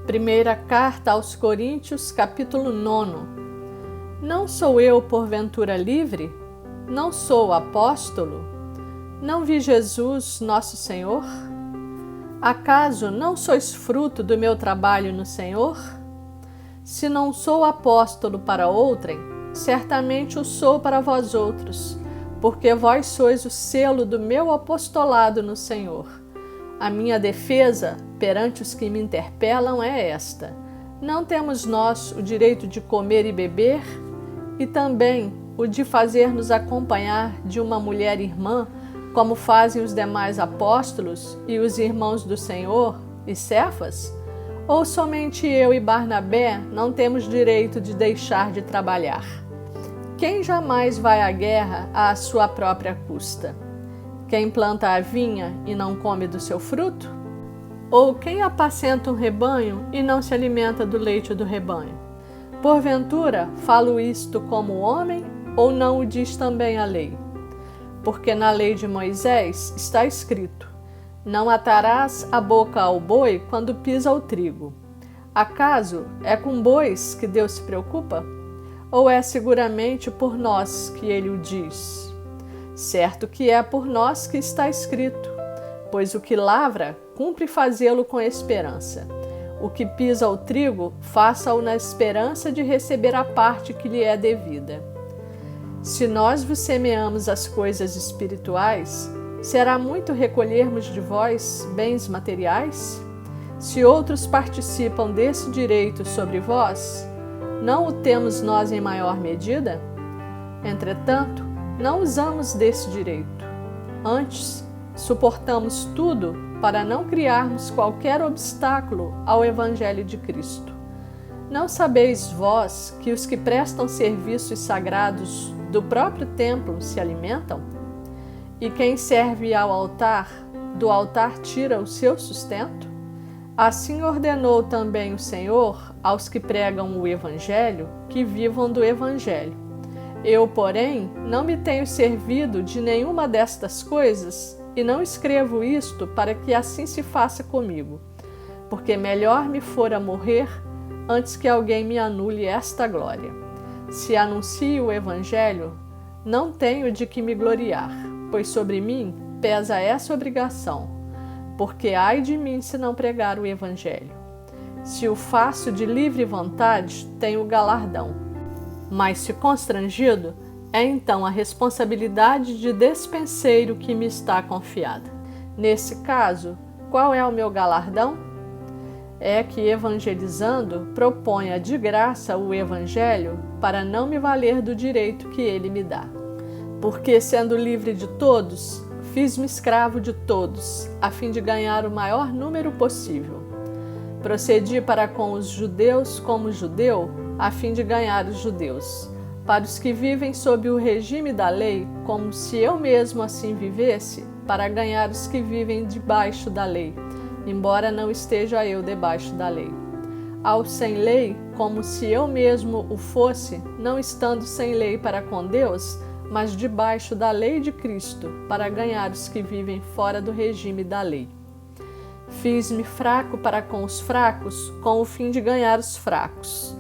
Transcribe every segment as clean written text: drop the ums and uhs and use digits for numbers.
Primeira carta aos Coríntios, capítulo 9. Não sou eu, porventura, livre? Não sou apóstolo? Não vi Jesus, nosso Senhor? Acaso não sois fruto do meu trabalho no Senhor? Se não sou apóstolo para outrem, certamente o sou para vós outros, porque vós sois o selo do meu apostolado no Senhor. A minha defesa perante os que me interpelam é esta: não temos nós o direito de comer e beber, e também o de fazer-nos acompanhar de uma mulher irmã, como fazem os demais apóstolos e os irmãos do Senhor e Cefas? Ou somente eu e Barnabé não temos direito de deixar de trabalhar? Quem jamais vai à guerra à sua própria custa? Quem planta a vinha e não come do seu fruto? Ou quem apacenta um rebanho e não se alimenta do leite do rebanho? Porventura, falo isto como homem, ou não o diz também a lei? Porque na lei de Moisés está escrito: não atarás a boca ao boi quando pisa o trigo. Acaso é com bois que Deus se preocupa? Ou é seguramente por nós que ele o diz? Certo que é por nós que está escrito: pois o que lavra, cumpre fazê-lo com esperança. O que pisa o trigo, faça-o na esperança de receber a parte que lhe é devida. Se nós vos semeamos as coisas espirituais, será muito recolhermos de vós bens materiais? Se outros participam desse direito sobre vós, não o temos nós em maior medida? Entretanto, não usamos desse direito. Antes, suportamos tudo para não criarmos qualquer obstáculo ao Evangelho de Cristo. Não sabeis vós que os que prestam serviços sagrados do próprio templo se alimentam? E quem serve ao altar, do altar tira o seu sustento? Assim ordenou também o Senhor aos que pregam o Evangelho que vivam do Evangelho. Eu, porém, não me tenho servido de nenhuma destas coisas e não escrevo isto para que assim se faça comigo, porque melhor me fora morrer antes que alguém me anule esta glória. Se anuncio o Evangelho, não tenho de que me gloriar, pois sobre mim pesa essa obrigação, porque ai de mim se não pregar o Evangelho. Se o faço de livre vontade, tenho galardão. Mas se constrangido, é então a responsabilidade de despenseiro que me está confiada. Nesse caso, qual é o meu galardão? É que, evangelizando, proponha de graça o Evangelho para não me valer do direito que ele me dá. Porque, sendo livre de todos, fiz-me escravo de todos, a fim de ganhar o maior número possível. Procedi para com os judeus como judeu, a fim de ganhar os judeus. Para os que vivem sob o regime da lei, como se eu mesmo assim vivesse, para ganhar os que vivem debaixo da lei, embora não esteja eu debaixo da lei. Ao sem lei, como se eu mesmo o fosse, não estando sem lei para com Deus, mas debaixo da lei de Cristo, para ganhar os que vivem fora do regime da lei. Fiz-me fraco para com os fracos, com o fim de ganhar os fracos.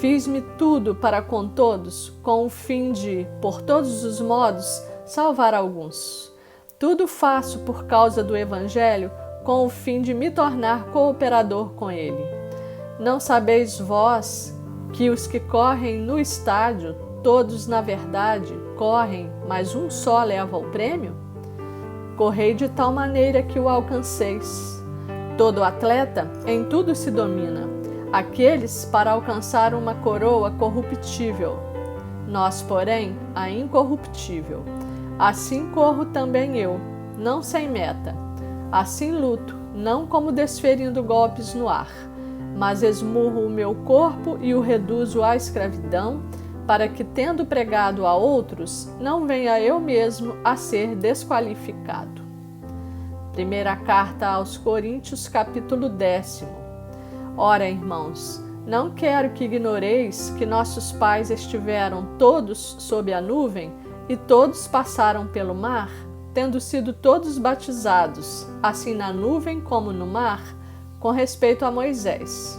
Fiz-me tudo para com todos, com o fim de, por todos os modos, salvar alguns. Tudo faço por causa do Evangelho, com o fim de me tornar cooperador com ele. Não sabeis vós que os que correm no estádio, todos na verdade correm, mas um só leva o prêmio? Correi de tal maneira que o alcanceis. Todo atleta em tudo se domina. Aqueles para alcançar uma coroa corruptível, nós, porém, a incorruptível. Assim corro também eu, não sem meta. Assim luto, não como desferindo golpes no ar, mas esmurro o meu corpo e o reduzo à escravidão, para que, tendo pregado a outros, não venha eu mesmo a ser desqualificado. Primeira carta aos Coríntios, capítulo 10. Ora, irmãos, não quero que ignoreis que nossos pais estiveram todos sob a nuvem e todos passaram pelo mar, tendo sido todos batizados, assim na nuvem como no mar, com respeito a Moisés.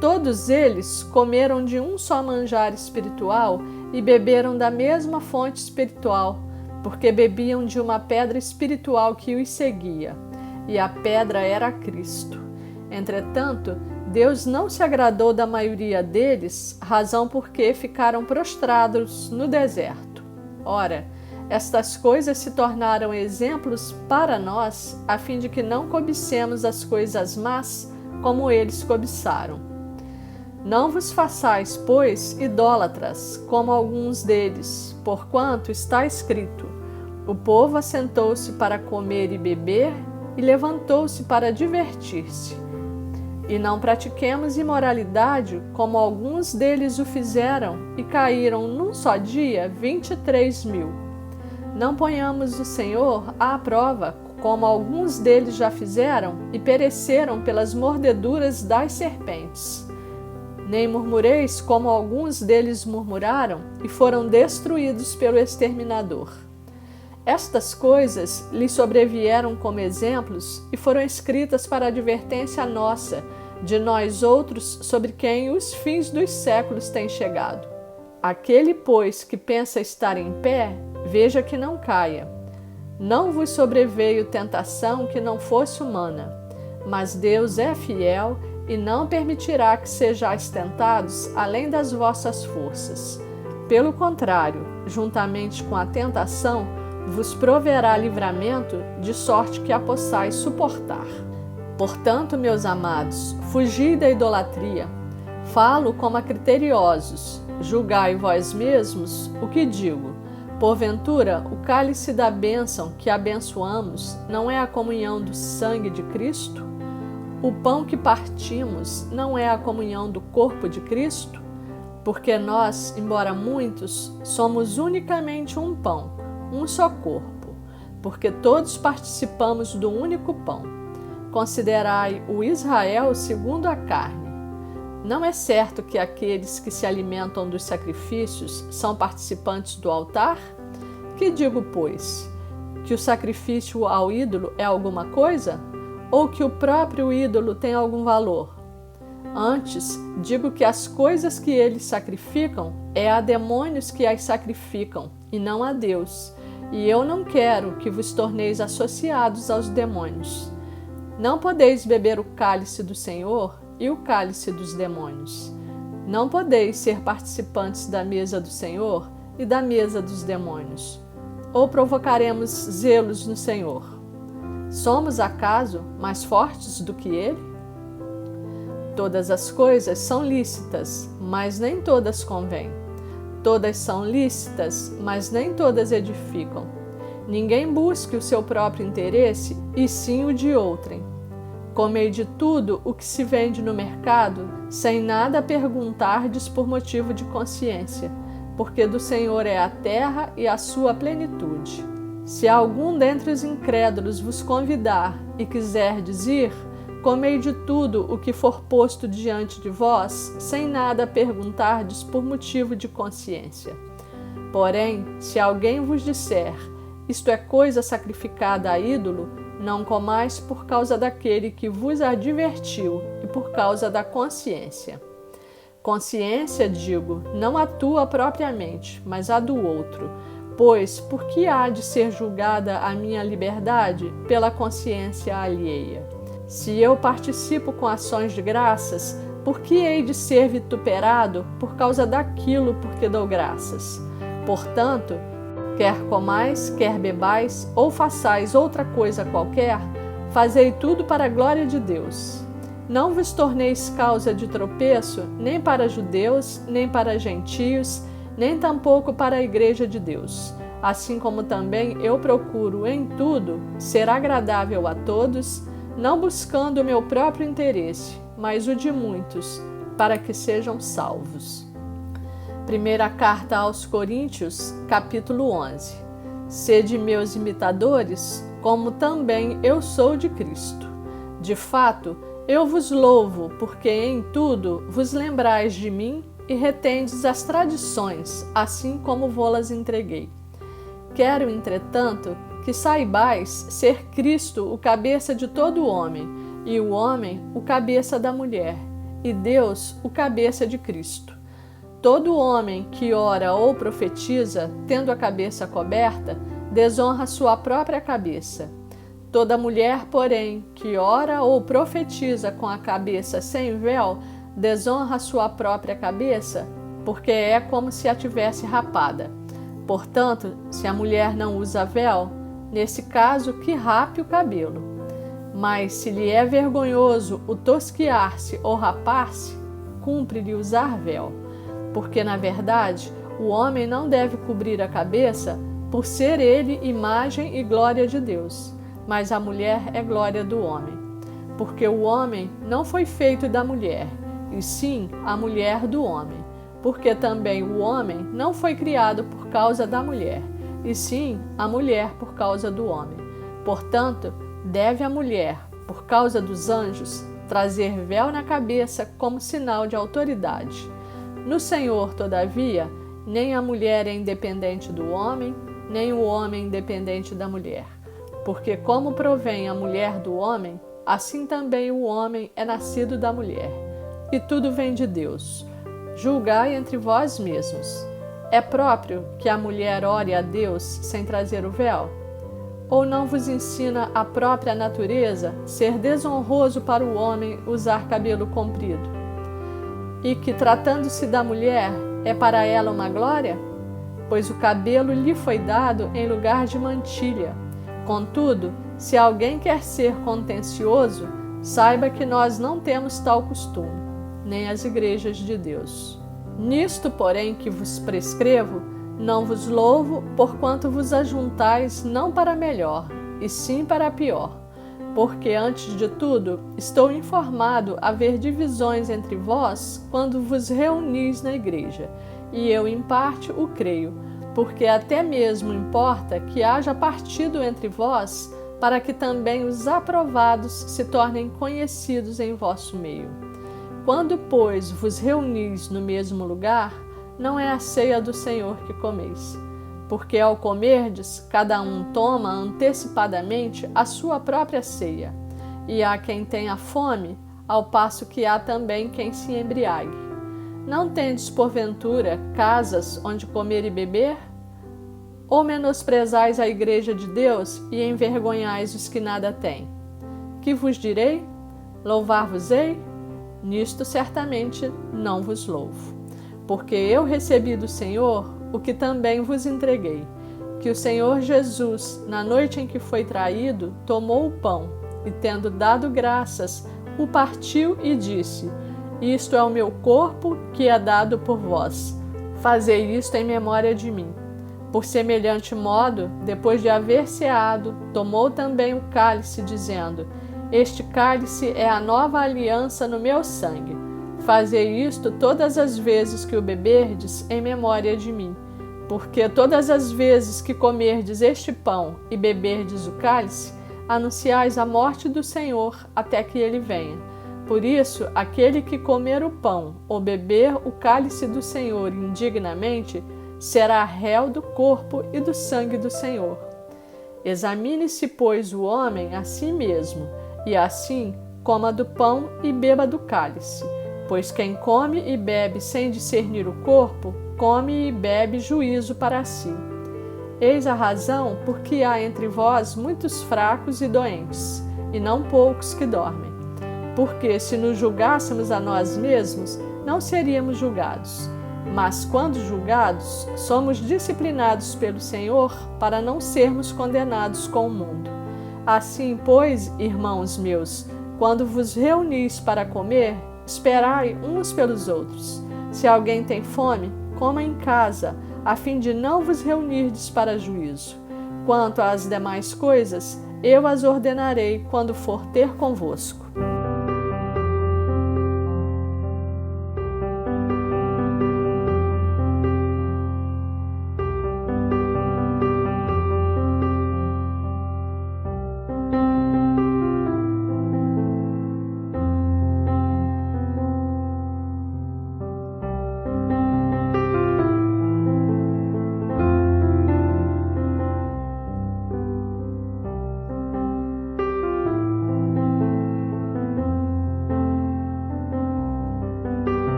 Todos eles comeram de um só manjar espiritual e beberam da mesma fonte espiritual, porque bebiam de uma pedra espiritual que os seguia, e a pedra era Cristo. Entretanto, Deus não se agradou da maioria deles, razão porque ficaram prostrados no deserto. Ora, estas coisas se tornaram exemplos para nós, a fim de que não cobicemos as coisas más como eles cobiçaram. Não vos façais, pois, idólatras, como alguns deles, porquanto está escrito: o povo assentou-se para comer e beber, e levantou-se para divertir-se. E não pratiquemos imoralidade, como alguns deles o fizeram, e caíram num só dia 23.000. Não ponhamos o Senhor à prova, como alguns deles já fizeram, e pereceram pelas mordeduras das serpentes. Nem murmureis, como alguns deles murmuraram, e foram destruídos pelo exterminador. Estas coisas lhes sobrevieram como exemplos e foram escritas para advertência nossa, de nós outros, sobre quem os fins dos séculos têm chegado. Aquele, pois, que pensa estar em pé, veja que não caia. Não vos sobreveio tentação que não fosse humana, mas Deus é fiel e não permitirá que sejais tentados além das vossas forças. Pelo contrário, juntamente com a tentação, vos proverá livramento, de sorte que a possais suportar. Portanto, meus amados, fugi da idolatria. Falo como a criteriosos. Julgai vós mesmos o que digo. Porventura, o cálice da bênção que abençoamos não é a comunhão do sangue de Cristo? O pão que partimos não é a comunhão do corpo de Cristo? Porque nós, embora muitos, somos unicamente um pão, um só corpo, porque todos participamos do único pão. Considerai o Israel segundo a carne. Não é certo que aqueles que se alimentam dos sacrifícios são participantes do altar? Que digo, pois? Que o sacrifício ao ídolo é alguma coisa? Ou que o próprio ídolo tem algum valor? Antes, digo que as coisas que eles sacrificam é a demônios que as sacrificam, e não a Deus. E eu não quero que vos torneis associados aos demônios. Não podeis beber o cálice do Senhor e o cálice dos demônios. Não podeis ser participantes da mesa do Senhor e da mesa dos demônios. Ou provocaremos zelos no Senhor? Somos, acaso, mais fortes do que Ele? Todas as coisas são lícitas, mas nem todas convêm. Todas são lícitas, mas nem todas edificam. Ninguém busque o seu próprio interesse, e sim o de outrem. Comei de tudo o que se vende no mercado, sem nada perguntardes por motivo de consciência, porque do Senhor é a terra e a sua plenitude. Se algum dentre os incrédulos vos convidar e quiserdes ir, comei de tudo o que for posto diante de vós, sem nada perguntardes por motivo de consciência. Porém, se alguém vos disser, isto é coisa sacrificada a ídolo, não comais por causa daquele que vos advertiu e por causa da consciência. Consciência, digo, não a tua propriamente, mas a do outro. Pois, por que há de ser julgada a minha liberdade pela consciência alheia? Se eu participo com ações de graças, por que hei de ser vituperado por causa daquilo por que dou graças? Portanto, quer comais, quer bebais, ou façais outra coisa qualquer, fazei tudo para a glória de Deus. Não vos torneis causa de tropeço, nem para judeus, nem para gentios, nem tampouco para a igreja de Deus. Assim como também eu procuro em tudo ser agradável a todos, não buscando o meu próprio interesse, mas o de muitos, para que sejam salvos. Primeira carta aos Coríntios, capítulo 11. Sede meus imitadores, como também eu sou de Cristo. De fato, eu vos louvo, porque em tudo vos lembrais de mim e retendes as tradições, assim como vô-las entreguei. Quero, entretanto, que saibais ser Cristo o cabeça de todo homem, e o homem o cabeça da mulher, e Deus o cabeça de Cristo. Todo homem que ora ou profetiza, tendo a cabeça coberta, desonra sua própria cabeça. Toda mulher, porém, que ora ou profetiza com a cabeça sem véu, desonra sua própria cabeça, porque é como se a tivesse rapada. Portanto, se a mulher não usa véu, nesse caso que rape o cabelo. Mas se lhe é vergonhoso o tosquiar-se ou rapar-se, cumpre-lhe usar véu. Porque, na verdade, o homem não deve cobrir a cabeça, por ser ele imagem e glória de Deus, mas a mulher é glória do homem. Porque o homem não foi feito da mulher, e sim a mulher do homem. Porque também o homem não foi criado por causa da mulher, e sim a mulher por causa do homem. Portanto, deve a mulher, por causa dos anjos, trazer véu na cabeça como sinal de autoridade. No Senhor, todavia, nem a mulher é independente do homem, nem o homem independente da mulher. Porque como provém a mulher do homem, assim também o homem é nascido da mulher. E tudo vem de Deus. Julgai entre vós mesmos. É próprio que a mulher ore a Deus sem trazer o véu? Ou não vos ensina a própria natureza ser desonroso para o homem usar cabelo comprido? E que, tratando-se da mulher, é para ela uma glória? Pois o cabelo lhe foi dado em lugar de mantilha. Contudo, se alguém quer ser contencioso, saiba que nós não temos tal costume, nem as igrejas de Deus. Nisto, porém, que vos prescrevo, não vos louvo, porquanto vos ajuntais não para melhor, e sim para pior. Porque, antes de tudo, estou informado haver divisões entre vós quando vos reunis na igreja, e eu, em parte, o creio, porque até mesmo importa que haja partido entre vós, para que também os aprovados se tornem conhecidos em vosso meio. Quando, pois, vos reunis no mesmo lugar, não é a ceia do Senhor que comeis. Porque ao comerdes, cada um toma antecipadamente a sua própria ceia. E há quem tenha fome, ao passo que há também quem se embriague. Não tendes, porventura, casas onde comer e beber? Ou menosprezais a igreja de Deus e envergonhais os que nada têm? Que vos direi? Louvar-vos-ei? Nisto certamente não vos louvo. Porque eu recebi do Senhor o que também vos entreguei, que o Senhor Jesus, na noite em que foi traído, tomou o pão e, tendo dado graças, o partiu e disse: Isto é o meu corpo que é dado por vós. Fazei isto em memória de mim. Por semelhante modo, depois de haver ceado, tomou também o cálice, dizendo: Este cálice é a nova aliança no meu sangue. Fazei isto todas as vezes que o beberdes em memória de mim. Porque todas as vezes que comerdes este pão e beberdes o cálice, anunciais a morte do Senhor até que ele venha. Por isso, aquele que comer o pão ou beber o cálice do Senhor indignamente, será réu do corpo e do sangue do Senhor. Examine-se, pois, o homem a si mesmo, e assim coma do pão e beba do cálice. Pois quem come e bebe sem discernir o corpo, come e bebe juízo para si. Eis a razão por que há entre vós muitos fracos e doentes, e não poucos que dormem. Porque se nos julgássemos a nós mesmos, não seríamos julgados. Mas quando julgados, somos disciplinados pelo Senhor para não sermos condenados com o mundo. Assim, pois, irmãos meus, quando vos reunis para comer, esperai uns pelos outros. Se alguém tem fome, coma em casa, a fim de não vos reunirdes para juízo. Quanto às demais coisas, eu as ordenarei quando for ter convosco.